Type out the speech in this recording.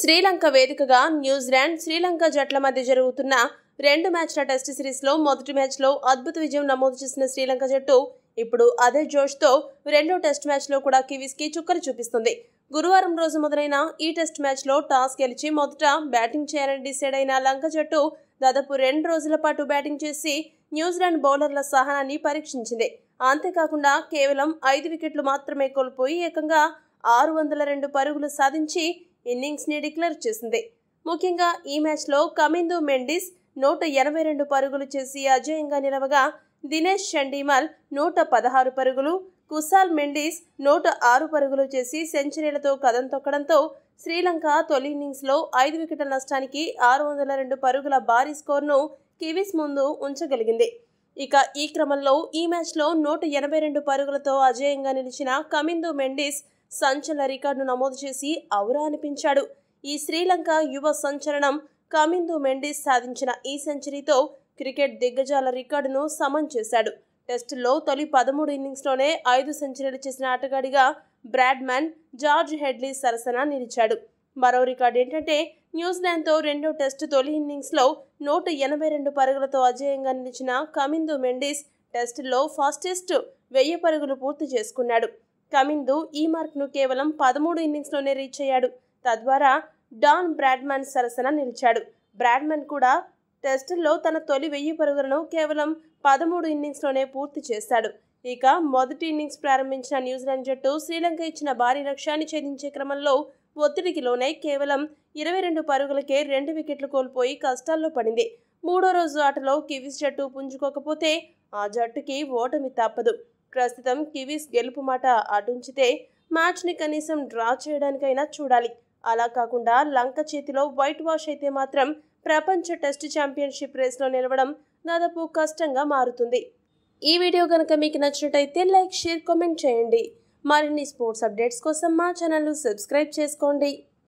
శ్రీలంక వేదికగా న్యూజిలాండ్ శ్రీలంక జట్ల మధ్య జరుగుతున్న 2 మ్యాచ్ల టెస్ట్ సిరీస్లో మొదటి మ్యాచ్లో అద్భుత విజయం నమోదు చేసిన శ్రీలంక జట్టు ఇప్పుడు అదే జోష్తో రెండో టెస్ట్ మ్యాచ్లో కూడా కివీస్కి చుక్కలు చూపిస్తుంది. గురువారం రోజు మొదలైన ఈ టెస్ట్ మ్యాచ్లో టాస్ గెలిచి మొదట బ్యాటింగ్ చేయాలని డిసైడ్ అయిన లంక జట్టు దాదాపు 2 రోజుల పాటు బ్యాటింగ్ చేసి న్యూజిలాండ్ బౌలర్ల సహనాన్ని పరీక్షించింది. అంతేకాకుండా కేవలం 5 వికెట్లు మాత్రమే కోల్పోయి ఏకంగా 602 పరుగులు సాధించి ఇన్నింగ్స్ ని డిక్లేర్ చేసింది. ముఖ్యంగా ఈ మ్యాచ్లో కమిందు మెండిస్ 182 పరుగులు చేసి అజేయంగా నిలవగా దినేష్ చండీమల్ 116 పరుగులు, కుశాల్ మెండిస్ 106 పరుగులు చేసి సెంచరీలతో కదం తొక్కడంతో శ్రీలంక తొలి ఇన్నింగ్స్లో 5 వికెట్ల నష్టానికి 602 పరుగుల భారీ స్కోర్ను కివీస్ ముందు ఉంచగలిగింది. ఇక ఈ క్రమంలో ఈ మ్యాచ్లో 182 పరుగులతో అజేయంగా నిలిచిన కమిందు మెండిస్ సంచలన రికార్డును నమోదు చేసి ఔరా అనిపించాడు. ఈ శ్రీలంక యువ సంచలనం కమిందు మెండిస్ సాధించిన ఈ సెంచరీతో క్రికెట్ దిగ్గజాల రికార్డును సమం చేశాడు. టెస్టుల్లో తొలి 13 ఇన్నింగ్స్లోనే 5 సెంచరీలు చేసిన ఆటగాడిగా బ్రాడ్మన్, జార్జ్ హెడ్లీ సరసన నిలిచాడు. మరో రికార్డు ఏంటంటే న్యూజిలాండ్తో రెండో టెస్టు తొలి ఇన్నింగ్స్లో 182 పరుగులతో అజేయంగా నిలిచిన కమిందు మెండిస్ టెస్టుల్లో ఫాస్టెస్ట్ 1000 పరుగులు పూర్తి చేసుకున్నాడు. కమిందు ఈ మార్క్ను కేవలం 13 ఇన్నింగ్స్లోనే రీచ్ అయ్యాడు. తద్వారా డాన్ బ్రాడ్మన్ సరసన నిలిచాడు. బ్రాడ్మన్ కూడా టెస్టుల్లో తన తొలి 1000 పరుగులను కేవలం 13 ఇన్నింగ్స్లోనే పూర్తి చేశాడు. ఇక మొదటి ఇన్నింగ్స్ ప్రారంభించిన న్యూజిలాండ్ జట్టు శ్రీలంక ఇచ్చిన భారీ లక్ష్యాన్ని ఛేదించే క్రమంలో ఒత్తిడికి లోనై కేవలం 22 పరుగులకే 2 వికెట్లు కోల్పోయి కష్టాల్లో పడింది. మూడో రోజు ఆటలో కివీస్ జట్టు పుంజుకోకపోతే ఆ జట్టుకి ఓటమి తప్పదు. ప్రస్తుతం కివీస్ గెలుపు మాట అటుంచితే మ్యాచ్ని కనీసం డ్రా చేయడానికైనా చూడాలి. అలా కాకుండా లంక చేతిలో వైట్ వాష్ అయితే మాత్రం ప్రపంచ టెస్ట్ ఛాంపియన్షిప్ రేస్లో నిలవడం దాదాపు కష్టంగా మారుతుంది. ఈ వీడియో కనుక మీకు నచ్చినట్టయితే లైక్, షేర్, కామెంట్ చేయండి. మరిన్ని స్పోర్ట్స్ అప్డేట్స్ కోసం మా ఛానల్ను సబ్స్క్రైబ్ చేసుకోండి.